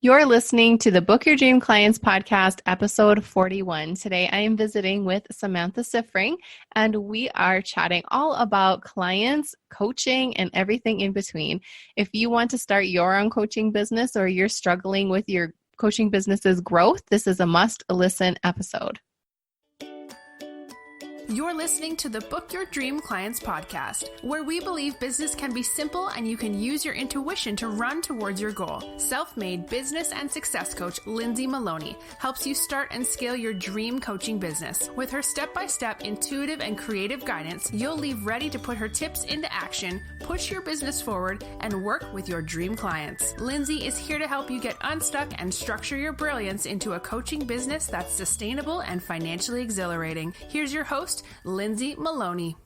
You're listening to the Book Your Dream Clients podcast, episode 41. Today, I am visiting with Samantha Siffring, and we are chatting all about clients, coaching, and everything in between. If you want to start your own coaching business or you're struggling with your coaching business's growth, this is a must-listen episode. You're listening to the Book Your Dream Clients podcast, where we believe business can be simple and you can use your intuition to run towards your goal. Self-made business and success coach Lindsay Maloney helps you start and scale your dream coaching business. With her step-by-step intuitive and creative guidance, you'll leave ready to put her tips into action, push your business forward, and work with your dream clients. Lindsay is here to help you get unstuck and structure your brilliance into a coaching business that's sustainable and financially exhilarating. Here's your host, Lindsay Maloney.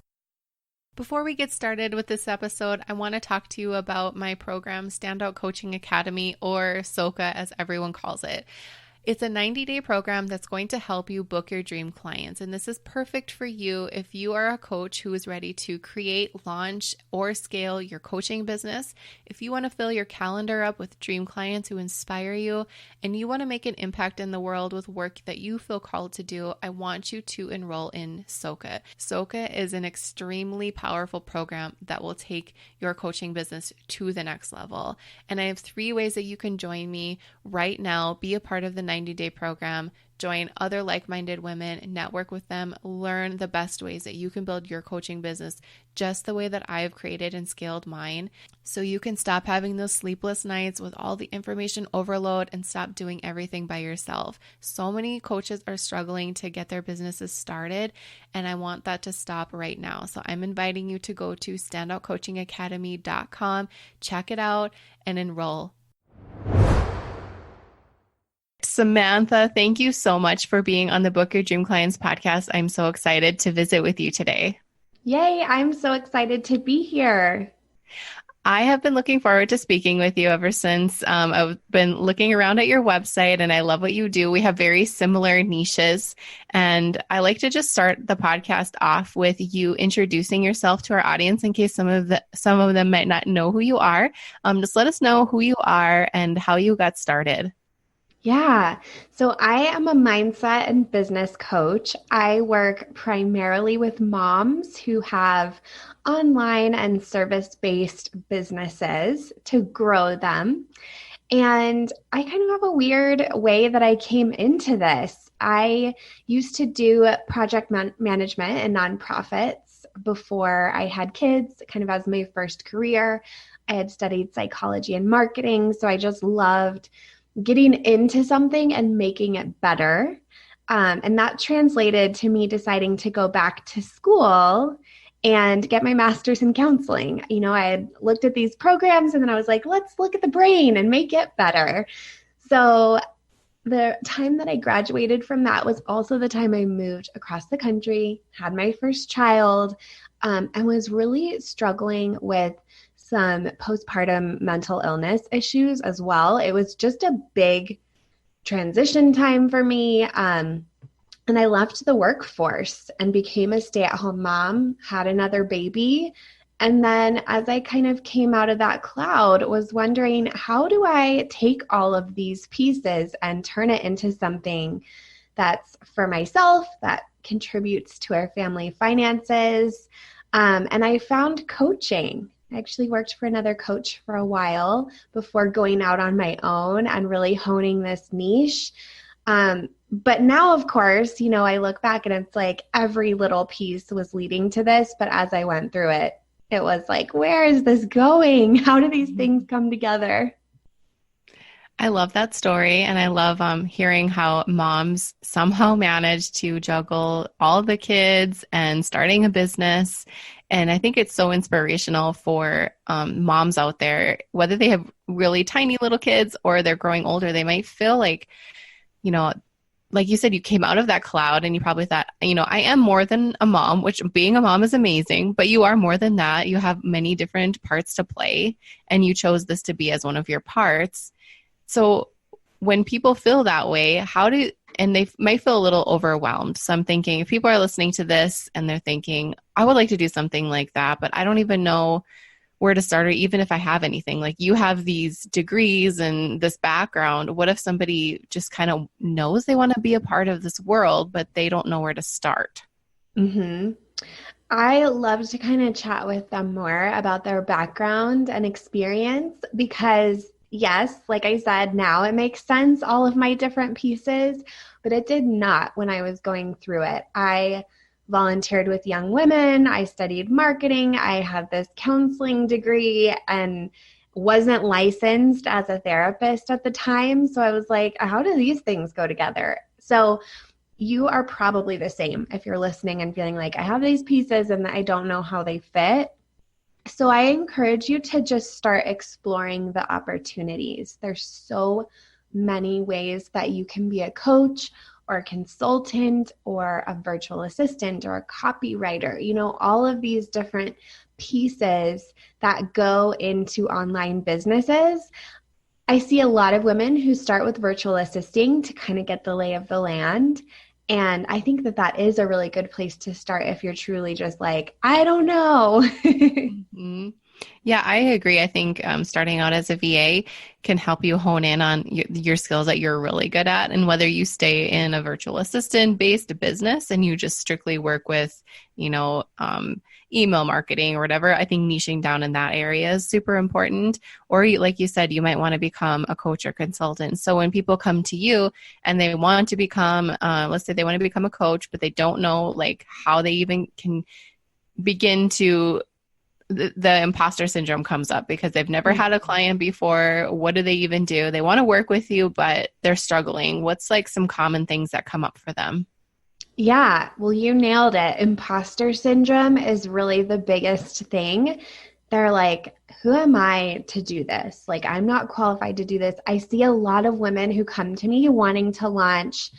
Before we get started with this episode, I want to talk to you about my program, Standout Coaching Academy, or SOCA as everyone calls it. It's a 90-day program that's going to help you book your dream clients. And this is perfect for you if you are a coach who is ready to create, launch, or scale your coaching business. If you want to fill your calendar up with dream clients who inspire you, and you want to make an impact in the world with work that you feel called to do, I want you to enroll in SOCA. SOCA is an extremely powerful program that will take your coaching business to the next level. And I have 3 ways that you can join me right now, be a part of the 90-day program, join other like-minded women, network with them, learn the best ways that you can build your coaching business just the way that I've created and scaled mine, so you can stop having those sleepless nights with all the information overload and stop doing everything by yourself. So many coaches are struggling to get their businesses started, and I want that to stop right now. So I'm inviting you to go to standoutcoachingacademy.com, check it out, and enroll. Samantha, thank you so much for being on the Book Your Dream Clients podcast. I'm so excited to visit with you today. Yay, I'm so excited to be here. I have been looking forward to speaking with you ever since I've been looking around at your website, and I love what you do. We have very similar niches, and I like to just start the podcast off with you introducing yourself to our audience in case some of them might not know who you are. Just let us know who you are and how you got started. Yeah, so I am a mindset and business coach. I work primarily with moms who have online and service-based businesses to grow them. And I kind of have a weird way that I came into this. I used to do project management and nonprofits before I had kids, kind of as my first career. I had studied psychology and marketing, so I just loved getting into something and making it better. And that translated to me deciding to go back to school and get my master's in counseling. You know, I had looked at these programs and then I was like, let's look at the brain and make it better. So the time that I graduated from that was also the time I moved across the country, had my first child, and was really struggling with some postpartum mental illness issues as well. It was just a big transition time for me. And I left the workforce and became a stay-at-home mom, had another baby. And then as I kind of came out of that cloud, was wondering, how do I take all of these pieces and turn it into something that's for myself, that contributes to our family finances? And I found coaching. I actually worked for another coach for a while before going out on my own and really honing this niche. But now, of course, you know, I look back and it's like every little piece was leading to this. But as I went through it, it was like, where is this going? How do these things come together? I love that story, and I love hearing how moms somehow manage to juggle all the kids and starting a business. And I think it's so inspirational for moms out there, whether they have really tiny little kids or they're growing older. They might feel like, you know, like you said, you came out of that cloud and you probably thought, you know, I am more than a mom, which being a mom is amazing, but you are more than that. You have many different parts to play, and you chose this to be as one of your parts. So when people feel that way, and they might feel a little overwhelmed. So I'm thinking, if people are listening to this and they're thinking, I would like to do something like that, but I don't even know where to start, or even if I have anything. Like, you have these degrees and this background. What if somebody just kind of knows they want to be a part of this world, but they don't know where to start? Mm-hmm. I love to kind of chat with them more about their background and experience because, yes, like I said, now it makes sense, all of my different pieces, but it did not when I was going through it. I volunteered with young women. I studied marketing. I had this counseling degree and wasn't licensed as a therapist at the time. So I was like, how do these things go together? So you are probably the same if you're listening and feeling like I have these pieces and I don't know how they fit. So I encourage you to just start exploring the opportunities. There's so many ways that you can be a coach or a consultant or a virtual assistant or a copywriter, all of these different pieces that go into online businesses. I see a lot of women who start with virtual assisting to kind of get the lay of the land. And I think that that is a really good place to start if you're truly just like, I don't know. Mm-hmm. Yeah, I agree. I think starting out as a VA can help you hone in on your skills that you're really good at. And whether you stay in a virtual assistant based business and you just strictly work with, email marketing or whatever, I think niching down in that area is super important. Or like you said, you might want to become a coach or consultant. So when people come to you and they want to become, let's say they want to become a coach, but they don't know like how they even can begin to the imposter syndrome comes up because they've never had a client before. What do they even do? They want to work with you, but they're struggling. What's like some common things that come up for them? Yeah, well, you nailed it. Imposter syndrome is really the biggest thing. They're like, who am I to do this? Like, I'm not qualified to do this. I see a lot of women who come to me wanting to launch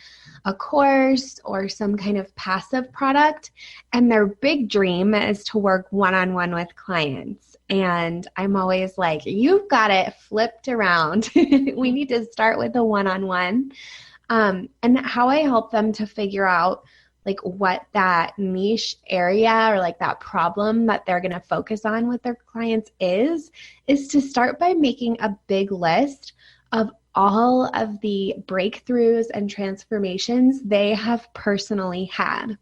a course or some kind of passive product, and their big dream is to work one-on-one with clients. And I'm always like, you've got it flipped around. We need to start with a one-on-one. And how I help them to figure out like what that niche area or like that problem that they're going to focus on with their clients is to start by making a big list of all of the breakthroughs and transformations they have personally had.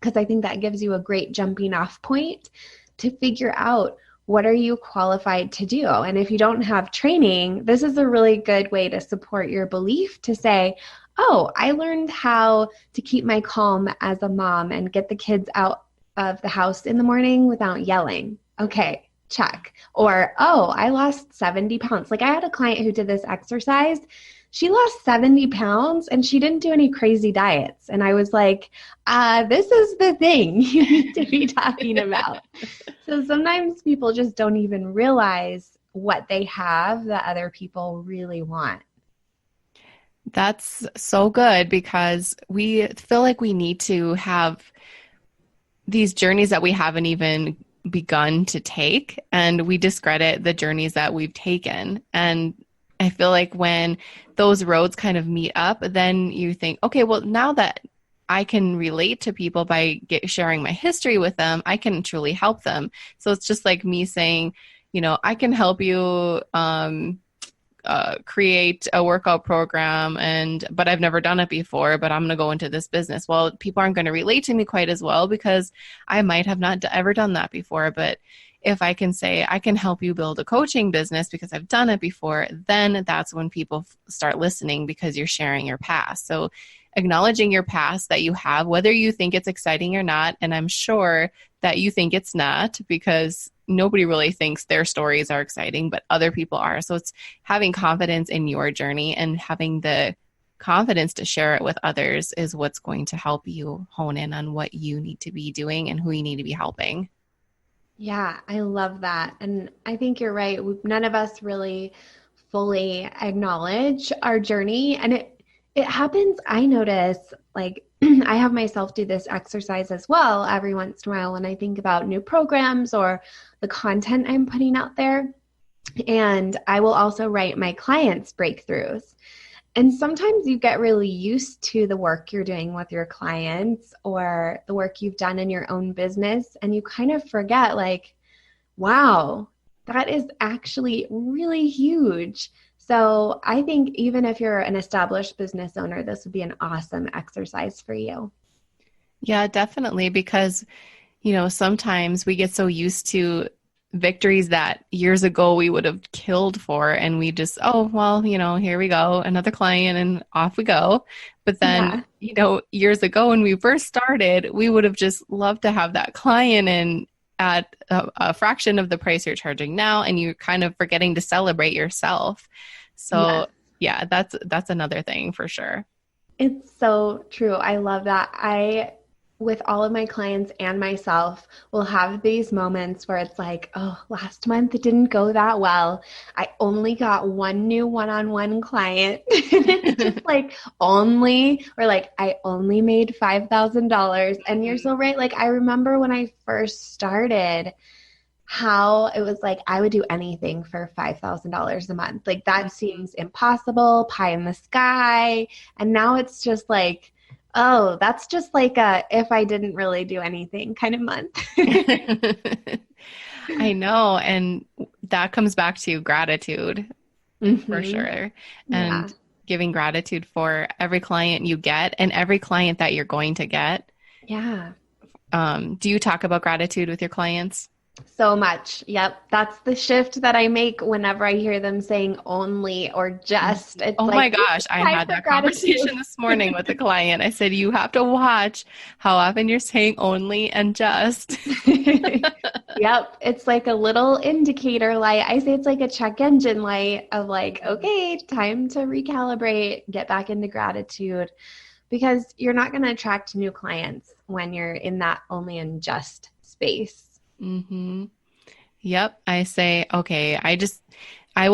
Because I think that gives you a great jumping off point to figure out what are you qualified to do? And if you don't have training, this is a really good way to support your belief to say, oh, I learned how to keep my calm as a mom and get the kids out of the house in the morning without yelling. Okay, check. Or, oh, I lost 70 pounds. Like I had a client who did this exercise. She lost 70 pounds and she didn't do any crazy diets. And I was like, this is the thing you need to be talking about. So sometimes people just don't even realize what they have that other people really want. That's so good because we feel like we need to have these journeys that we haven't even begun to take, and we discredit the journeys that we've taken. And I feel like when those roads kind of meet up, then you think, okay, well, now that I can relate to people by sharing my history with them, I can truly help them. So it's just like me saying, I can help you create a workout program, but I've never done it before, but I'm going to go into this business. Well, people aren't going to relate to me quite as well because I might have not ever done that before. But if I can say I can help you build a coaching business because I've done it before, then that's when people start listening because you're sharing your past. So acknowledging your past that you have, whether you think it's exciting or not, and I'm sure that you think it's not because nobody really thinks their stories are exciting, but other people are. So it's having confidence in your journey and having the confidence to share it with others is what's going to help you hone in on what you need to be doing and who you need to be helping. Yeah, I love that. And I think you're right. None of us really fully acknowledge our journey. And it happens, I notice, like I have myself do this exercise as well every once in a while when I think about new programs or the content I'm putting out there. And I will also write my clients' breakthroughs. And sometimes you get really used to the work you're doing with your clients or the work you've done in your own business. And you kind of forget like, wow, That is actually really huge. So I think even if you're an established business owner, this would be an awesome exercise for you. Yeah, definitely. Because, sometimes we get so used to victories that years ago we would have killed for, and we just, oh, well, here we go, another client, and off we go. But then, Yeah. years ago when we first started, we would have just loved to have that client and at a fraction of the price you're charging now, and you're kind of forgetting to celebrate yourself. Yes. So yeah, that's another thing for sure. It's so true. I love that. With all of my clients and myself, will have these moments where it's like, oh, last month it didn't go that well. I only got one new one-on-one client. And it's just like I only made $5,000. And you're so right. Like, I remember when I first started, how it was like I would do anything for $5,000 a month. Like, that seems impossible, pie in the sky. And now it's just like, oh, that's just like a if I didn't really do anything kind of month. I know. And that comes back to gratitude for sure. Yeah. And giving gratitude for every client you get and every client that you're going to get. Yeah. Do you talk about gratitude with your clients? So much. Yep. That's the shift that I make whenever I hear them saying only or just. It's my gosh. I had that conversation this morning with a client. I said, you have to watch how often you're saying only and just. Yep. It's like a little indicator light. I say it's like a check engine light of like, okay, time to recalibrate, get back into gratitude, because you're not going to attract new clients when you're in that only and just space. Mm-hmm. Yep. I say, okay, I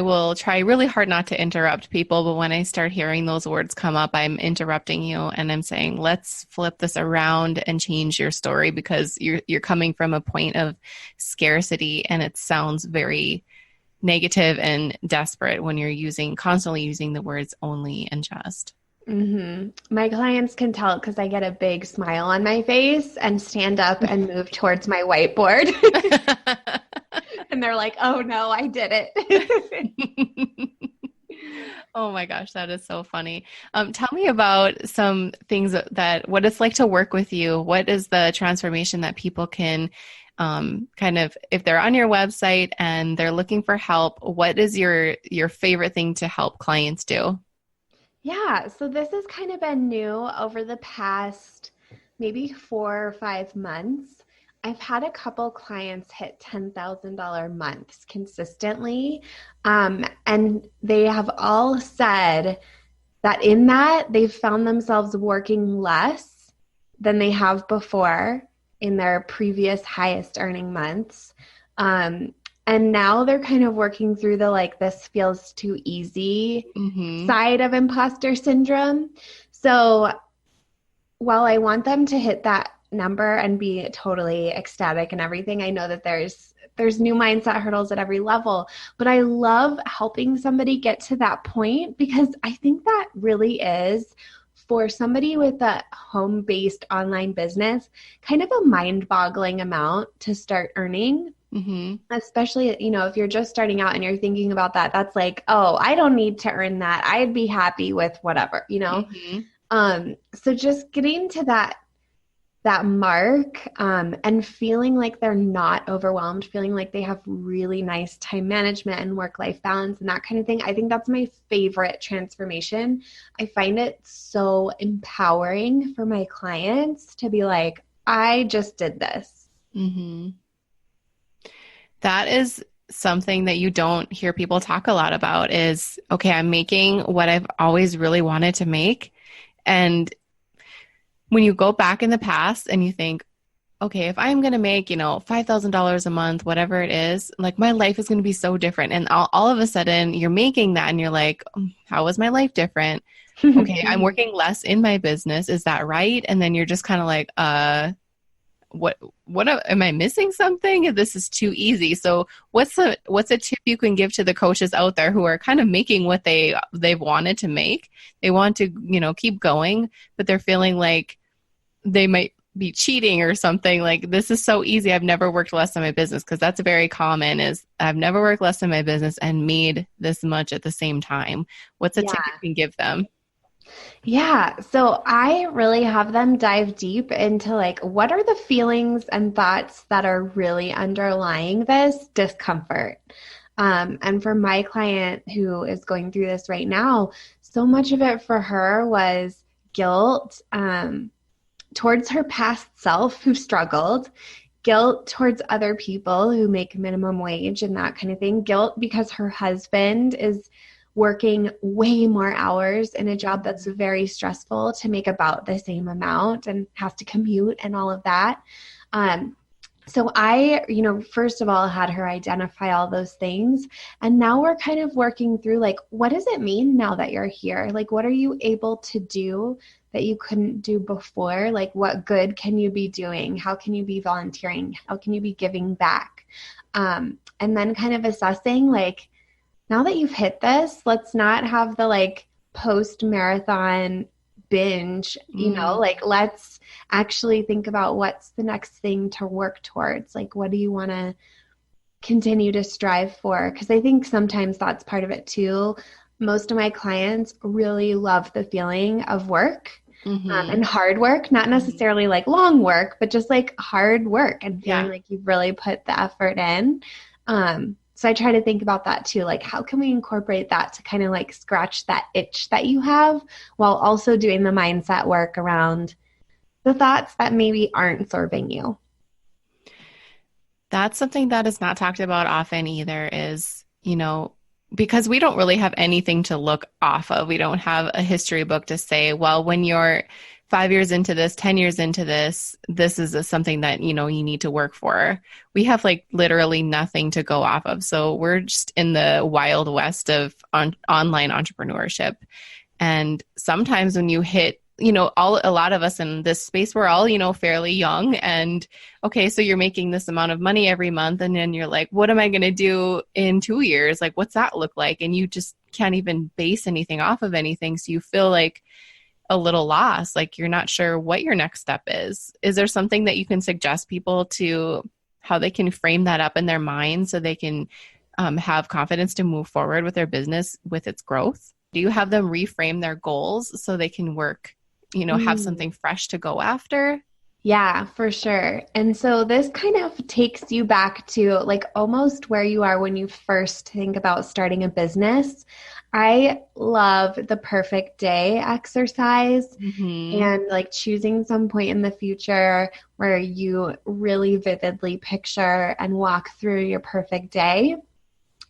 will try really hard not to interrupt people, but when I start hearing those words come up, I'm interrupting you and I'm saying, let's flip this around and change your story, because you're coming from a point of scarcity and it sounds very negative and desperate when you're constantly using the words only and just. Mm-hmm. My clients can tell because I get a big smile on my face and stand up and move towards my whiteboard. And they're like, oh no, I did it. Oh my gosh, that is so funny. Tell me about some things what it's like to work with you. What is the transformation that people can kind of, if they're on your website and they're looking for help, what is your favorite thing to help clients do? Yeah, so this has kind of been new over the past maybe 4 or 5 months. I've had a couple clients hit $10,000 months consistently. And they have all said that in that they've found themselves working less than they have before in their previous highest earning months. And now they're kind of working through the like, this feels too easy side of imposter syndrome. So while I want them to hit that number and be totally ecstatic and everything, I know that there's new mindset hurdles at every level, but I love helping somebody get to that point, because I think that really is, for somebody with a home-based online business, kind of a mind-boggling amount to start earning. Especially, if you're just starting out and you're thinking about that, that's like, oh, I don't need to earn that. I'd be happy with whatever, So just getting to that mark, and feeling like they're not overwhelmed, feeling like they have really nice time management and work-life balance and that kind of thing. I think that's my favorite transformation. I find it so empowering for my clients to be like, I just did this. That is something that you don't hear people talk a lot about is, okay, I'm making what I've always really wanted to make. And when you go back in the past and you think, okay, if I'm going to make, $5,000 a month, whatever it is, like my life is going to be so different. And all of a sudden you're making that and you're like, how is my life different? Okay, I'm working less in my business. Is that right? And then you're just kind of like, what am I missing something? This is too easy. So what's a tip you can give to the coaches out there who are kind of making what they've wanted to make? They want to, keep going, but they're feeling like they might be cheating or something. Like, this is so easy. I've never worked less in my business, because that's very common, is I've never worked less in my business and made this much at the same time. What's a tip you can give them? Yeah. So I really have them dive deep into like, what are the feelings and thoughts that are really underlying this discomfort? And for my client who is going through this right now, so much of it for her was guilt towards her past self who struggled, guilt towards other people who make minimum wage and that kind of thing, guilt because her husband is working way more hours in a job that's very stressful to make about the same amount and has to commute and all of that. So I, first of all, had her identify all those things. And now we're kind of working through like, what does it mean now that you're here? Like, what are you able to do that you couldn't do before? Like, what good can you be doing? How can you be volunteering? How can you be giving back? And then kind of assessing like, now that you've hit this, let's not have the like post-marathon binge, like let's actually think about what's the next thing to work towards. Like, what do you want to continue to strive for? Because I think sometimes that's part of it too. Most of my clients really love the feeling of work and hard work, not necessarily like long work, but just like hard work and feeling like you've really put the effort in. So I try to think about that too. Like, how can we incorporate that to kind of like scratch that itch that you have while also doing the mindset work around the thoughts that maybe aren't serving you? That's something that is not talked about often either, is, because we don't really have anything to look off of. We don't have a history book to say, well, when you're 5 years into this, 10 years into this, this is something that, you need to work for. We have like literally nothing to go off of. So we're just in the wild west of online entrepreneurship. And sometimes when you hit, a lot of us in this space, we're all, fairly young, and okay, so you're making this amount of money every month. And then you're like, what am I going to do in 2 years? Like, what's that look like? And you just can't even base anything off of anything. So you feel like a little lost, like you're not sure what your next step is. Is there something that you can suggest people to how they can frame that up in their mind so they can have confidence to move forward with their business, with its growth? Do you have them reframe their goals so they can work, have something fresh to go after? Yeah, for sure. And so this kind of takes you back to like almost where you are when you first think about starting a business. I love the perfect day exercise and like choosing some point in the future where you really vividly picture and walk through your perfect day.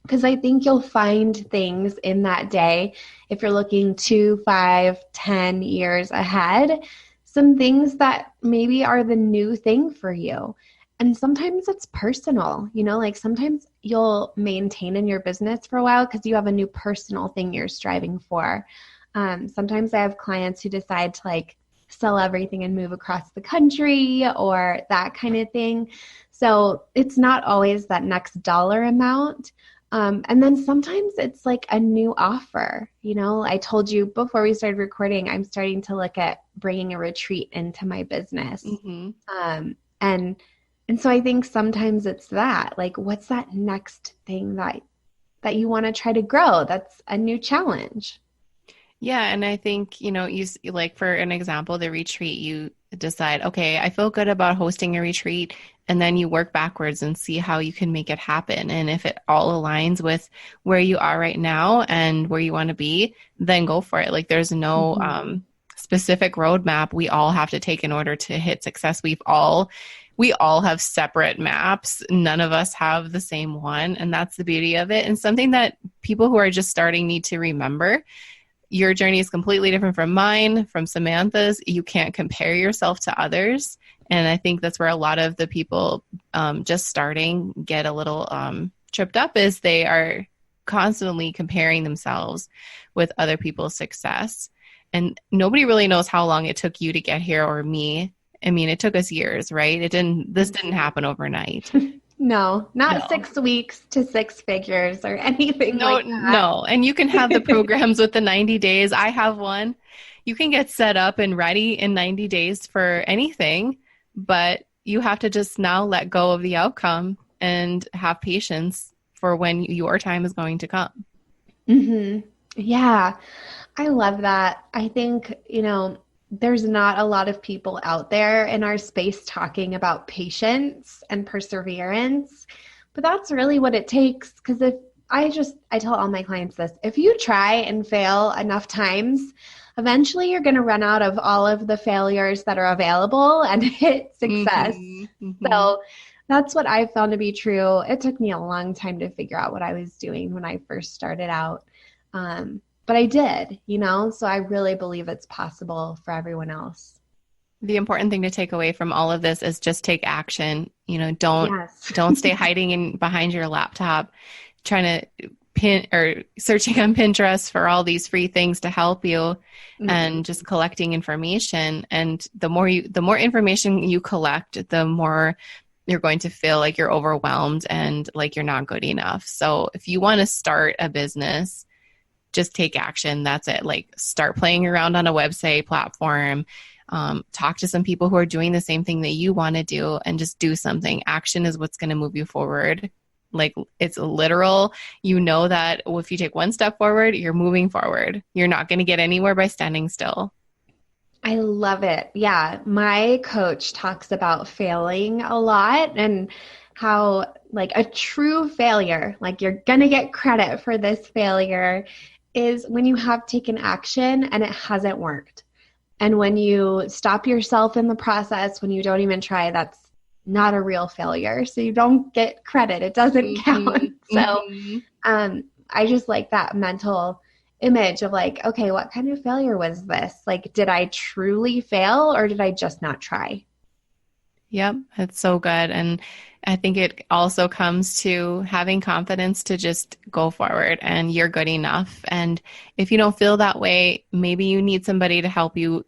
Because I think you'll find things in that day, if you're looking 2, 5, 10 years ahead, some things that maybe are the new thing for you. And sometimes it's personal, like sometimes you'll maintain in your business for a while because you have a new personal thing you're striving for. Sometimes I have clients who decide to like sell everything and move across the country or that kind of thing. So it's not always that next dollar amount. And then sometimes it's like a new offer. I told you before we started recording, I'm starting to look at bringing a retreat into my business. And so I think sometimes it's that, like, what's that next thing that you want to try to grow? That's a new challenge. Yeah. And I think, you like for an example, the retreat, you decide, okay, I feel good about hosting a retreat. And then you work backwards and see how you can make it happen. And if it all aligns with where you are right now and where you want to be, then go for it. Like there's no specific roadmap we all have to take in order to hit success. We all have separate maps. None of us have the same one. And that's the beauty of it. And something that people who are just starting need to remember, your journey is completely different from mine, from Samantha's. You can't compare yourself to others. And I think that's where a lot of the people just starting get a little tripped up, is they are constantly comparing themselves with other people's success. And nobody really knows how long it took you to get here or me. I mean, it took us years, right? This didn't happen overnight. No, not 6 weeks to 6 figures or anything like that. No. And you can have the programs with the 90 days. I have one. You can get set up and ready in 90 days for anything. but you have to just now let go of the outcome and have patience for when your time is going to come. Mm-hmm. Yeah, I love that. I think, there's not a lot of people out there in our space talking about patience and perseverance, but that's really what it takes. Because I tell all my clients this, if you try and fail enough times, eventually you're going to run out of all of the failures that are available and hit success. Mm-hmm. Mm-hmm. So that's what I found to be true. It took me a long time to figure out what I was doing when I first started out. But I did, so I really believe it's possible for everyone else. The important thing to take away from all of this is just take action. Don't Yes. don't stay hiding behind your laptop trying to pin or searching on Pinterest for all these free things to help you, Mm-hmm. and just collecting information. And the more information you collect, the more you're going to feel like you're overwhelmed and like you're not good enough. So if you want to start a business, just take action. That's it. Like, start playing around on a website platform. Talk to some people who are doing the same thing that you want to do, and just do something. Action is what's going to move you forward. Like, it's literal. That if you take one step forward, you're moving forward. You're not going to get anywhere by standing still. I love it. Yeah. My coach talks about failing a lot and how, like, a true failure, like, you're going to get credit for this failure, is when you have taken action and it hasn't worked. And when you stop yourself in the process, when you don't even try, that's not a real failure. So you don't get credit. It doesn't count. So I just like that mental image of like, okay, what kind of failure was this? Like, did I truly fail or did I just not try? Yep, it's so good. And I think it also comes to having confidence to just go forward, and you're good enough. And if you don't feel that way, maybe you need somebody to help you,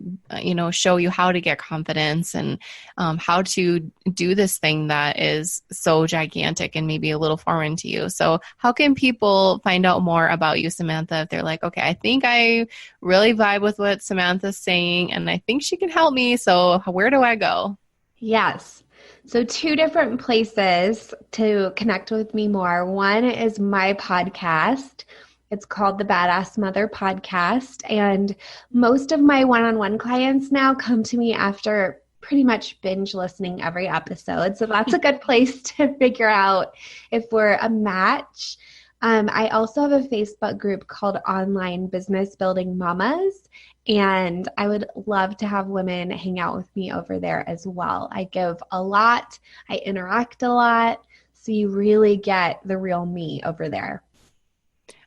show you how to get confidence and how to do this thing that is so gigantic and maybe a little foreign to you. So how can people find out more about you, Samantha, if they're like, okay, I think I really vibe with what Samantha's saying and I think she can help me. So where do I go? Yes. So 2 different places to connect with me more. One is my podcast. It's called the Badass Mother Podcast. And most of my one-on-one clients now come to me after pretty much binge listening every episode. So that's a good place to figure out if we're a match. I also have a Facebook group called Online Business Building Mamas, and I would love to have women hang out with me over there as well. I give a lot, I interact a lot, so you really get the real me over there.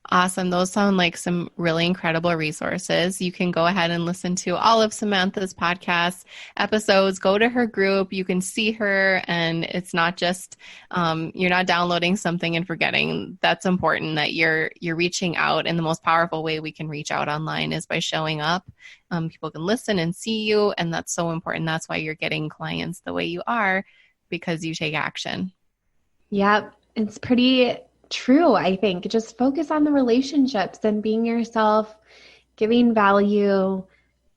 Awesome. Those sound like some really incredible resources. You can go ahead and listen to all of Samantha's podcast episodes. Go to her group. You can see her, and it's not just you're not downloading something and forgetting. That's important, that you're reaching out, and the most powerful way we can reach out online is by showing up. People can listen and see you, and that's so important. That's why you're getting clients the way you are, because you take action. Yep. It's pretty true, I think. Just focus on the relationships and being yourself, giving value,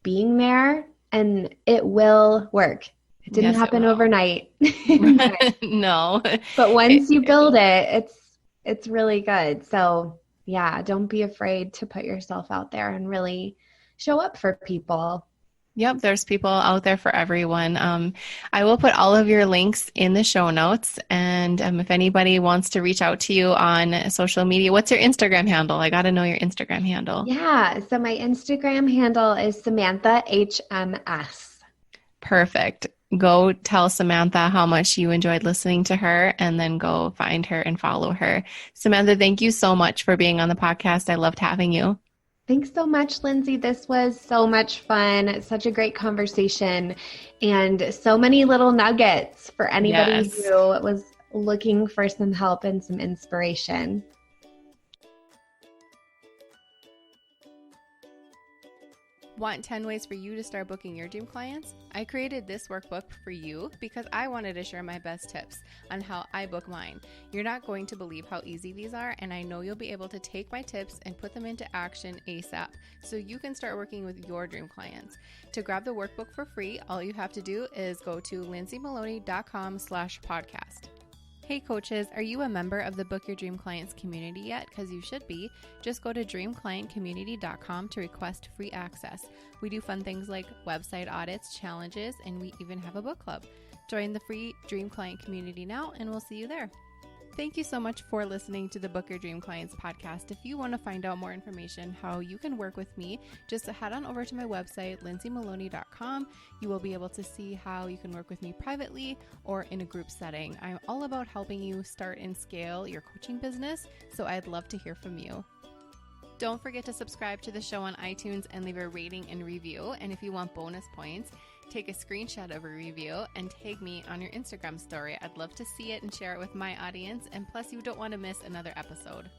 being there, and it will work. It didn't happen overnight. No. But once you build it, it's really good. So yeah, don't be afraid to put yourself out there and really show up for people. Yep, there's people out there for everyone. I will put all of your links in the show notes. And if anybody wants to reach out to you on social media, what's your Instagram handle? I got to know your Instagram handle. Yeah, so my Instagram handle is Samantha HMS. Perfect. Go tell Samantha how much you enjoyed listening to her, and then go find her and follow her. Samantha, thank you so much for being on the podcast. I loved having you. Thanks so much, Lindsay. This was so much fun. Such a great conversation, and so many little nuggets for anybody who was looking for some help and some inspiration. Want 10 ways for you to start booking your dream clients? I created this workbook for you because I wanted to share my best tips on how I book mine. You're not going to believe how easy these are, and I know you'll be able to take my tips and put them into action ASAP so you can start working with your dream clients. To grab the workbook for free, all you have to do is go to lindsaymaloney.com/podcast. Hey coaches, are you a member of the Book Your Dream Clients community yet? Because you should be. Just go to dreamclientcommunity.com to request free access. We do fun things like website audits, challenges, and we even have a book club. Join the free Dream Client community now, and we'll see you there. Thank you so much for listening to the Book Your Dream Clients podcast. If you want to find out more information how you can work with me, just head on over to my website, lindsaymaloney.com. You will be able to see how you can work with me privately or in a group setting. I'm all about helping you start and scale your coaching business, so I'd love to hear from you. Don't forget to subscribe to the show on iTunes and leave a rating and review. And if you want bonus points, take a screenshot of a review and tag me on your Instagram story. I'd love to see it and share it with my audience. And plus, you don't want to miss another episode.